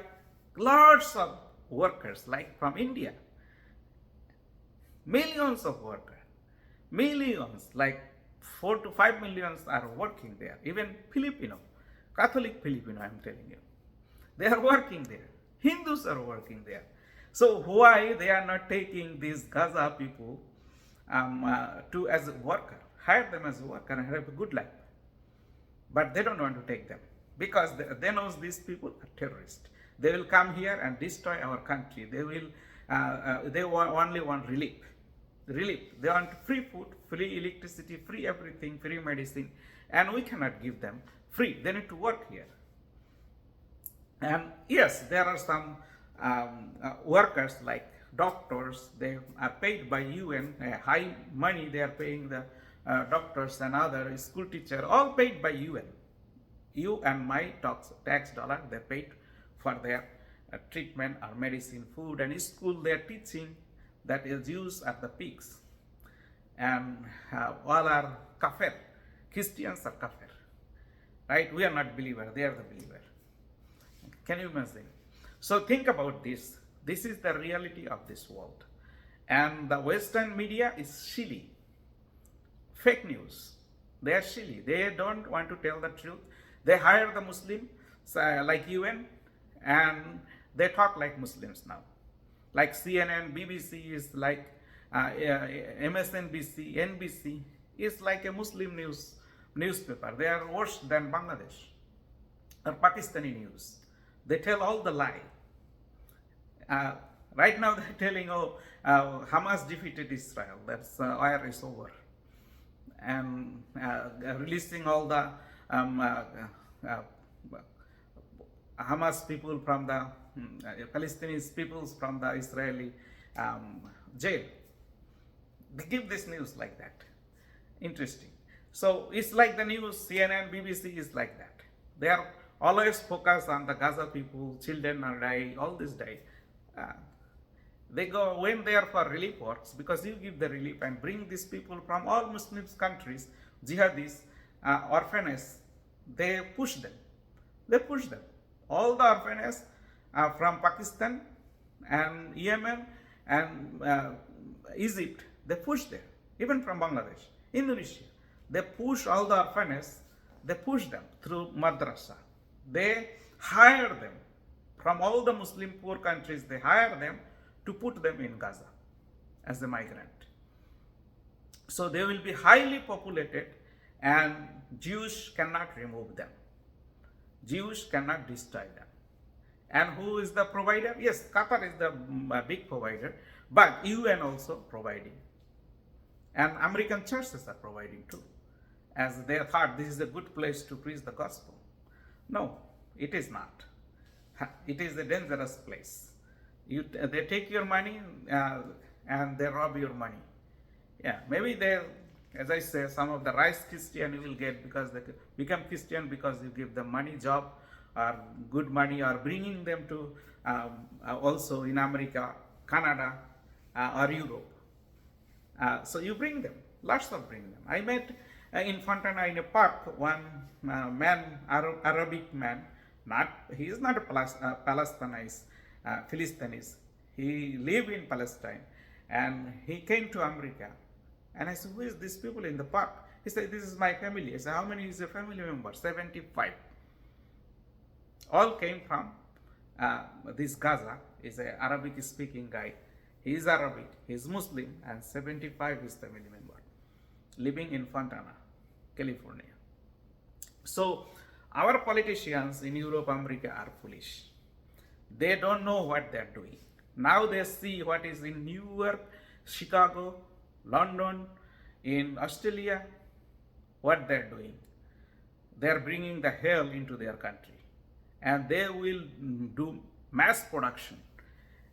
lots of workers like from India. Millions of workers. Millions, like 4 to 5 millions are working there. Even Filipino. Catholic Filipino, I'm telling you. They are working there. Hindus are working there. So why they are not taking these Gaza people to as a worker, hire them as a worker and have a good life? But they don't want to take them because they know these people are terrorists. They will come here and destroy our country. They will. They only want relief. Relief. They want free food, free electricity, free everything, free medicine, and we cannot give them free. They need to work here. And yes, there are some workers like doctors. They are paid by UN, high money they are paying the doctors and other school teachers, all paid by UN. You and my tax dollar, they paid for their treatment or medicine, food, and school they are teaching that is Jews are the pigs. And all are kafir. Christians are kafir. Right? We are not believer, they are the believer. Can you imagine? So think about this. This is the reality of this world. And the Western media is silly. Fake news. They are silly. They don't want to tell the truth. They hire the Muslims like UN and they talk like Muslims now. Like CNN, BBC is like MSNBC, NBC is like a Muslim newspaper. They are worse than Bangladesh or Pakistani news. They tell all the lie. Uh, right now they're telling, oh, Hamas defeated Israel. That's war is over, and releasing all the um, uh, uh, Hamas people from the Palestinian peoples from the Israeli um, jail. They give this news like that. Interesting. So it's like the news, CNN, BBC is like that. They are always focused on the Gaza people, children are dying, all this die. Uh, they go when they are for relief works, because you give the relief and bring these people from all Muslim countries, jihadis, orphanages, they push them. They push them. All the orphanages from Pakistan and Yemen and Egypt, they push them. Even from Bangladesh, Indonesia, they push all the orphanages, they push them through madrasa. They hire them from all the Muslim poor countries, they hire them to put them in Gaza as a migrant. So they will be highly populated and Jews cannot remove them. Jews cannot destroy them. And who is the provider? Yes, Qatar is the big provider, but UN also providing. And American churches are providing too, as they thought this is a good place to preach the gospel. No, it is not. It is a dangerous place. They take your money and they rob your money. Yeah, maybe they, as I say, some of the rice Christian you will get because they become Christian because you give them money, job, or good money, or bringing them to also in America, Canada, or Europe. So you bring them, lots of bring them. I met in Fontana in a park one man, Arabic man, he is not a Palestinian, Philistines. He lived in Palestine and he came to America. And I said, who is these people in the park? He said, this is my family. I said, how many is your family members? 75. All came from this Gaza, is an Arabic speaking guy. He is Arabic, he is Muslim, and 75 is family member, living in Fontana, California. So our politicians in Europe, America are foolish. They don't know what they are doing. Now they see what is in New York, Chicago, London, in Australia, what they are doing. They are bringing the hell into their country. And they will do mass production.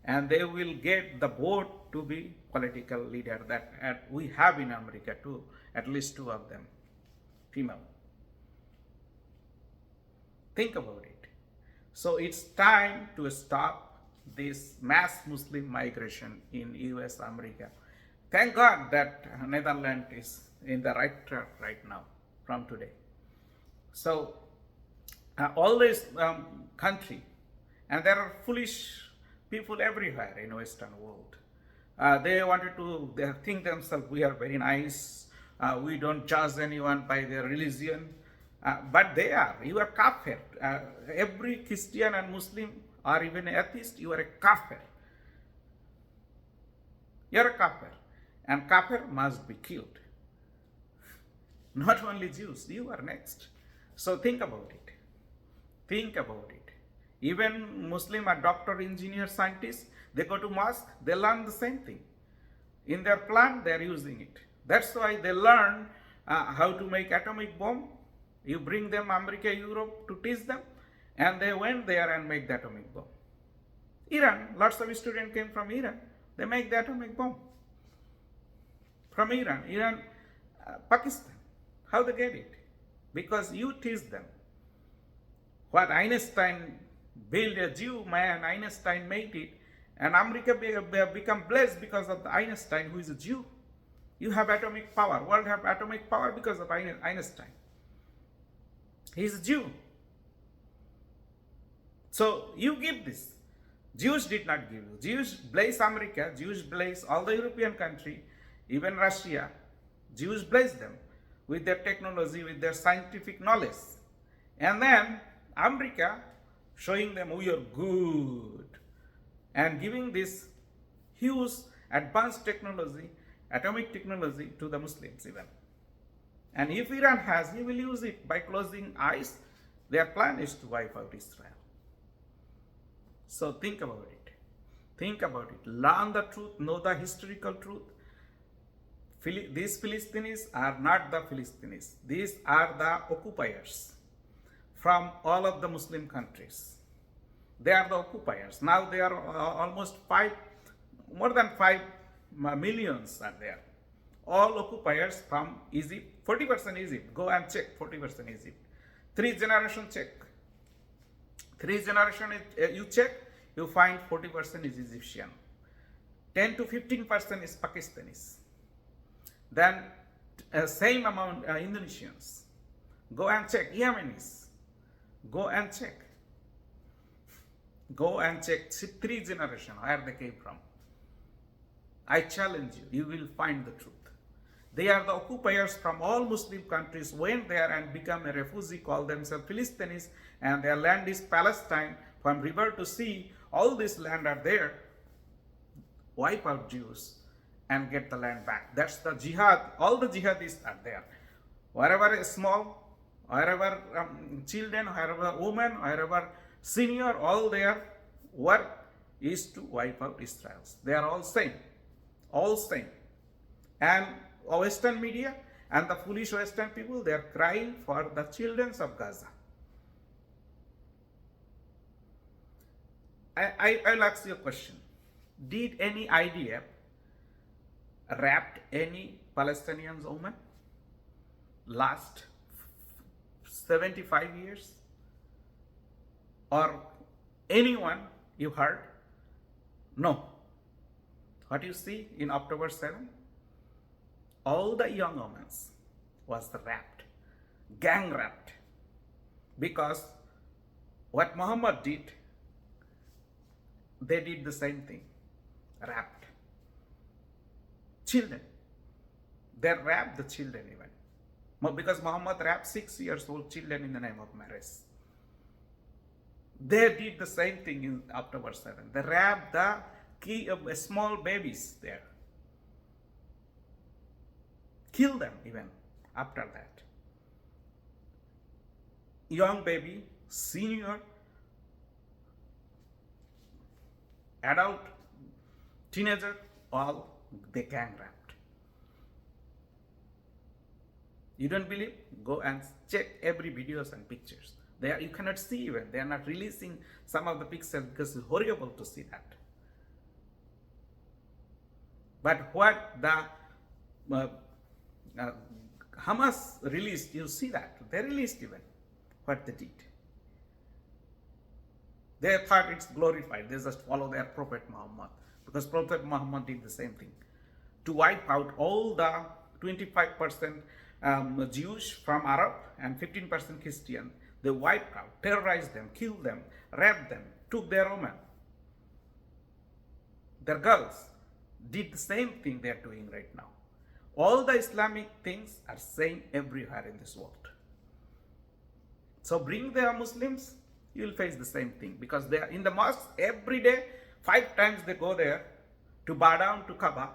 And they will get the vote to be political leader that we have in America too, at least 2 of them, female. Think about it. So it's time to stop this mass Muslim migration in US, America. Thank God that Netherlands is in the right track right now from today. So all this country, and there are foolish people everywhere in Western world. They think themselves, we are very nice, we don't judge anyone by their religion, but they are. You are kafir. Every Christian and Muslim or even atheist, you are a kafir. You are a kafir. And kafir must be killed. Not only Jews, you are next. So think about it. Think about it. Even Muslim are doctor, engineer, scientists, they go to mosque, they learn the same thing. In their plant, they are using it. That's why they learn how to make atomic bomb. You bring them America, Europe to teach them, and they went there and make the atomic bomb. Iran, lots of students came from Iran. They make the atomic bomb. From Iran, Pakistan. How they get it? Because you teach them. What Einstein built, a Jew man, Einstein made it, and America become blessed because of the Einstein, who is a Jew. You have atomic power. World have atomic power because of Einstein. He is a Jew. So you give this. Jews did not give you. Jews bless America. Jews bless all the European country, even Russia. Jews bless them with their technology, with their scientific knowledge. And then America showing them we are good and giving this huge advanced technology, atomic technology to the Muslims even. And if Iran has, he will use it by closing eyes. Their plan is to wipe out Israel. So think about it. Think about it. Learn the truth, know the historical truth. These Philistines are not the Philistines. These are the occupiers from all of the Muslim countries. They are the occupiers. Now they are almost more than 5 millions are there. All occupiers from Egypt, 40% Egypt. Go and check, 40% Egypt. 3 generation check. 3 generation you check, you find 40% is Egyptian. 10 to 15% is Pakistanis. Then same amount Indonesians. Go and check. Yemenis. Go and check. Go and check 3 generations where they came from. I challenge you, you will find the truth. They are the occupiers from all Muslim countries, went there and become a refugee, call themselves Philistines, and their land is Palestine, from river to sea, all this land are there. Wipe out Jews and get the land back. That's the jihad. All the jihadists are there. Wherever is small, wherever children, wherever women, wherever senior, all their work is to wipe out Israel. They are all same. All same. And Western media and the foolish Western people, they are crying for the children of Gaza. I'll ask you a question. Did any IDF raped any Palestinian woman last 75 years? Or anyone you heard? No. What you see in October 7? All the young women was raped, gang raped, because what Muhammad did, they did the same thing, raped children. They raped the children even, because Muhammad raped 6-year-old children in the name of marriage. They did the same thing in October 7. They raped the small babies there. Kill them even after that. Young baby, senior, adult, teenager, all they gang raped. You don't believe? Go and check every videos and pictures. You cannot see even. They are not releasing some of the pictures because it's horrible to see that. But what the Hamas released, you see that. They released even what they did. They thought it's glorified. They just follow their Prophet Muhammad. Because Prophet Muhammad did the same thing. To wipe out all the 25% Jewish from Arab and 15% Christian. They wiped out, terrorized them, killed them, raped them, took their women. Their girls did the same thing they are doing right now. All the Islamic things are same everywhere in this world. So bring the Muslims, you will face the same thing, because they are in the mosque every day, 5 times they go there to bow down to Kaaba,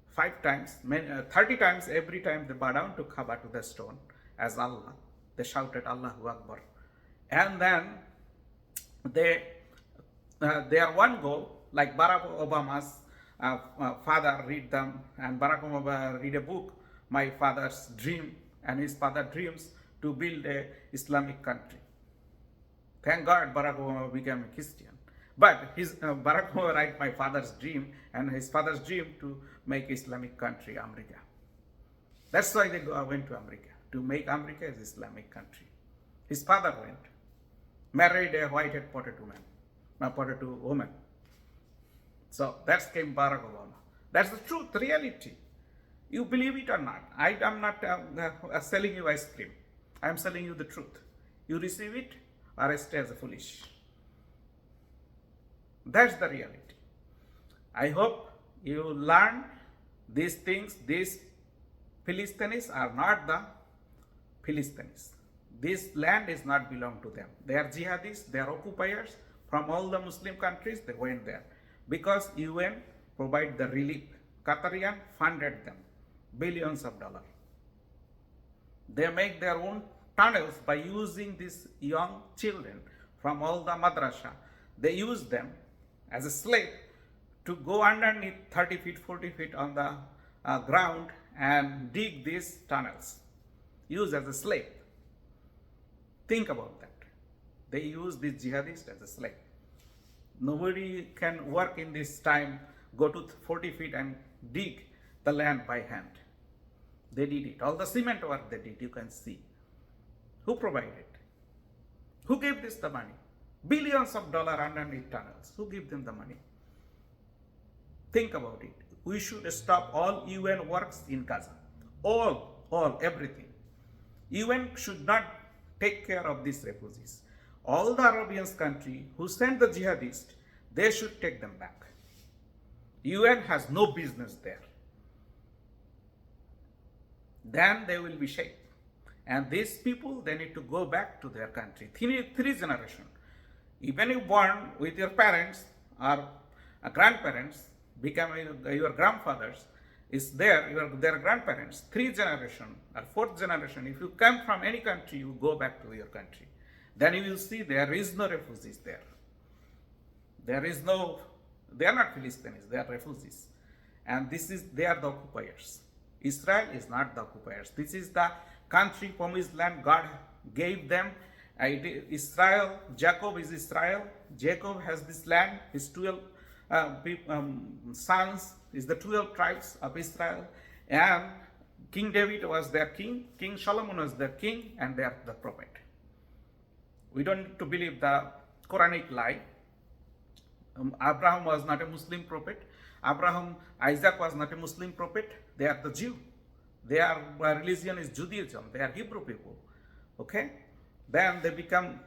5 times, 30 times every time they bow down to Kaaba, to the stone as Allah. They shouted Allahu Akbar. And then their one goal, like Barack Obama's father read them, and Barack Obama read a book, My Father's Dream, and his father dreams to build a Islamic country. Thank God Barack Obama became a Christian. But Barack Obama write My Father's Dream, and his father's dream to make Islamic country, America. That's why they went to America, to make America as Islamic country. His father went, married a white-haired potato woman. So that came Barack Obama. That's the truth, reality. You believe it or not. I am not selling you ice cream. I am selling you the truth. You receive it or stay as a foolish. That's the reality. I hope you learn these things. These Philistines are not the Philistines. This land is not belong to them. They are jihadists, they are occupiers from all the Muslim countries. They went there because UN provide the relief. Qatarian funded them billions of dollars. They make their own tunnels by using these young children from all the madrasa. They use them as a slave to go underneath 30 feet, 40 feet on the ground and dig these tunnels, used as a slave. Think about that. They use these jihadists as a slave. Nobody can work in this time, go to 40 feet and dig the land by hand. They did it. All the cement work they did, you can see. Who provided? Who gave this the money? Billions of dollars underneath tunnels. Who gave them the money? Think about it. We should stop all UN works in Gaza. All, everything. UN should not take care of these refugees. All the Arabian countries who sent the jihadists, they should take them back. UN has no business there. Then they will be shaped. And these people, they need to go back to their country. Three generations. Even you born with your parents or grandparents, become your grandfathers, is there, their grandparents, 3 generations or 4th generation. If you come from any country, you go back to your country. Then you will see there is no refugees there. They are not Philistines, they are refugees. And they are the occupiers. Israel is not the occupiers. This is the country, promised land God gave them. Israel, Jacob is Israel. Jacob has this land. His 12 sons is the 12 tribes of Israel. And King David was their king. King Solomon was their king, and they are the prophet. We don't need to believe the Quranic lie. Abraham was not a Muslim prophet. Isaac was not a Muslim prophet. They are the Jew. Their religion is Judaism. They are Hebrew people. Okay? Then they become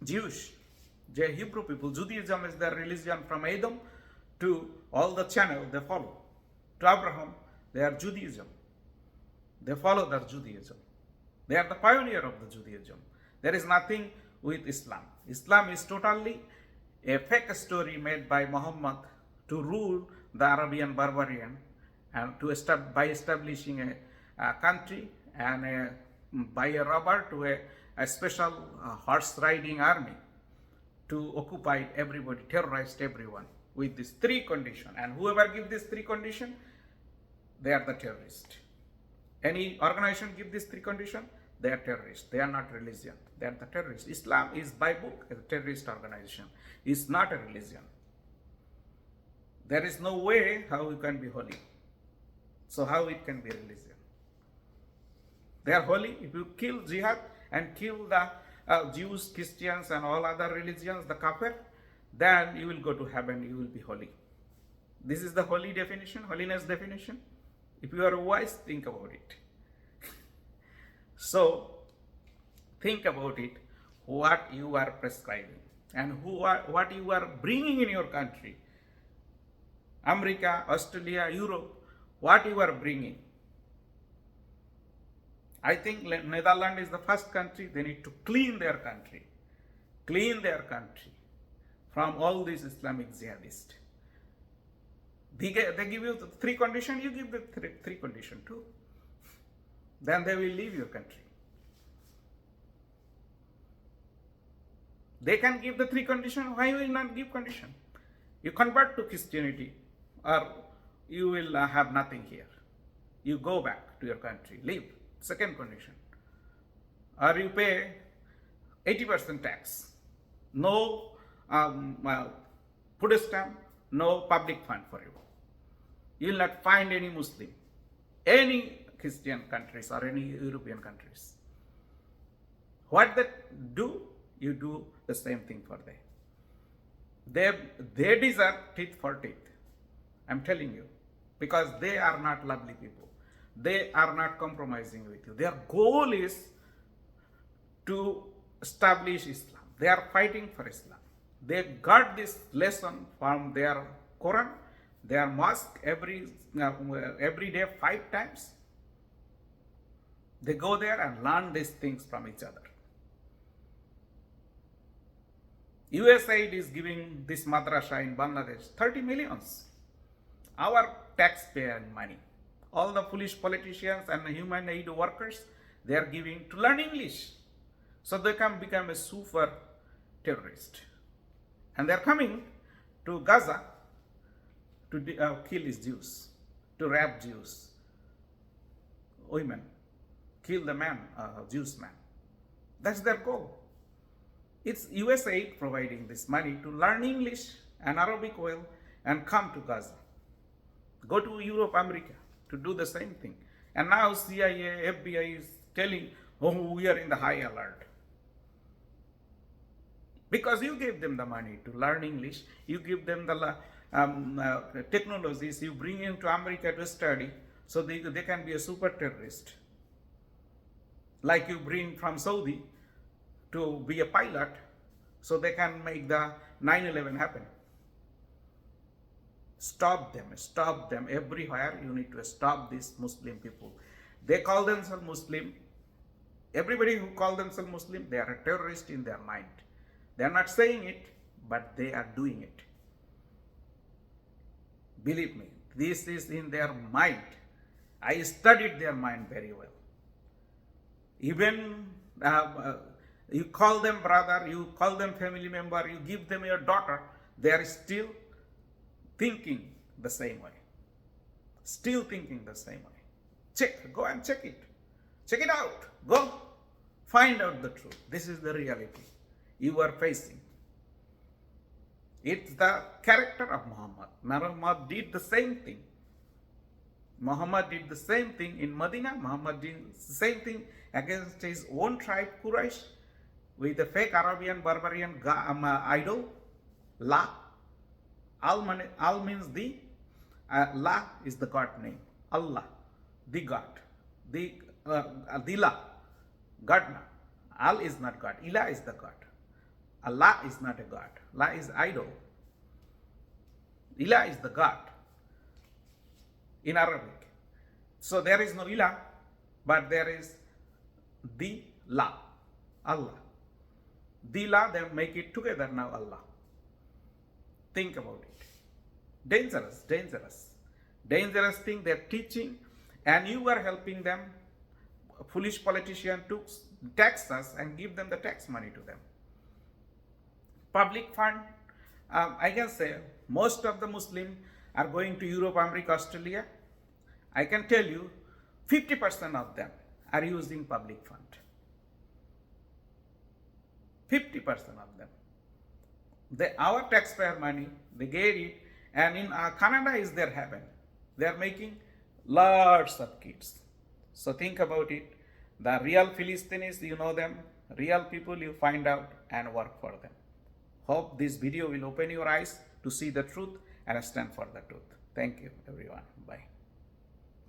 Jewish. They are Hebrew people. Judaism is their religion from Adam to all the channel they follow. To Abraham, they are Judaism. They follow their Judaism. They are the pioneer of the Judaism. There is nothing with Islam. Islam is totally a fake story made by Muhammad to rule the Arabian barbarian and by establishing a country and by a robber to a special horse riding army to occupy everybody, terrorize everyone with these 3 conditions. And whoever gives these 3 conditions, they are the terrorist. Any organization give these 3 conditions, they are terrorists. They are not religion. They are the terrorists. Islam is by book a terrorist organization. It's not a religion. There is no way how you can be holy. So how it can be religion? They are holy. If you kill jihad and kill the Jews, Christians and all other religions, the kafir, then you will go to heaven, you will be holy. This is the holy definition, holiness definition. If you are wise, think about it. So, think about it, what you are prescribing and what you are bringing in your country. America, Australia, Europe, what you are bringing. I think Netherlands is the first country, they need to clean their country from all these Islamic jihadists. They give you the 3 conditions, you give the 3 conditions too. Then they will leave your country. They can give the 3 conditions, why will not give condition? You convert to Christianity or you will have nothing here. You go back to your country, leave. Second condition. Or you pay 80% tax. No food stamp, no public fund for you. You will not find any Muslim, any Christian countries or any European countries. What they do, you do the same thing for them. They deserve teeth for teeth. I'm telling you. Because they are not lovely people. They are not compromising with you. Their goal is to establish Islam. They are fighting for Islam. They got this lesson from their Quran, their mosque every day 5 times. They go there and learn these things from each other. USAID is giving this madrasa in Bangladesh 30 millions. Our taxpayer money. All the foolish politicians and human aid workers, they are giving to learn English. So they can become a super terrorist. And they are coming to Gaza to kill his Jews, to rape Jews, women, kill the man, Jewish man. That's their goal. It's USAID providing this money to learn English and Arabic well and come to Gaza. Go to Europe, America to do the same thing. And now CIA, FBI is telling, oh, we are in the high alert. Because you gave them the money to learn English, you give them the technologies, you bring them to America to study, so they can be a super terrorist. Like you bring from Saudi to be a pilot, so they can make the 9/11 happen. Stop them everywhere. You need to stop these Muslim people. They call themselves Muslim. Everybody who call themselves Muslim, they are a terrorist in their mind. They are not saying it, but they are doing it. Believe me, this is in their mind. I studied their mind very well. Even you call them brother, you call them family member, you give them your daughter, they are still thinking the same way. Still thinking the same way. Go and check it. Check it out. Go find out the truth. This is the reality you are facing. It's the character of Muhammad. Muhammad did the same thing. Muhammad did the same thing in Medina. Muhammad did the same thing against his own tribe, Quraysh, with the fake Arabian barbarian idol, La. Al means the, La is the God name. Allah, the God. Dila, God. Al is not God. Ilah is the God. Allah is not a God. La is idol. Ilah is the God in Arabic. So there is no Ilah, but there is the La, Allah. The La, they make it together now, Allah. Think about it. Dangerous thing they're teaching, and you are helping them. A foolish politician to tax us and give them the tax money to them. Public fund, I can say most of the Muslims are going to Europe, America, Australia. I can tell you 50% of them are using public fund. 50% of them. Our taxpayer money, they get it, and in Canada is their heaven. They are making lots of kids. So think about it. The real Philistines, you know them. Real people, you find out and work for them. Hope this video will open your eyes to see the truth and stand for the truth. Thank you, everyone. Bye.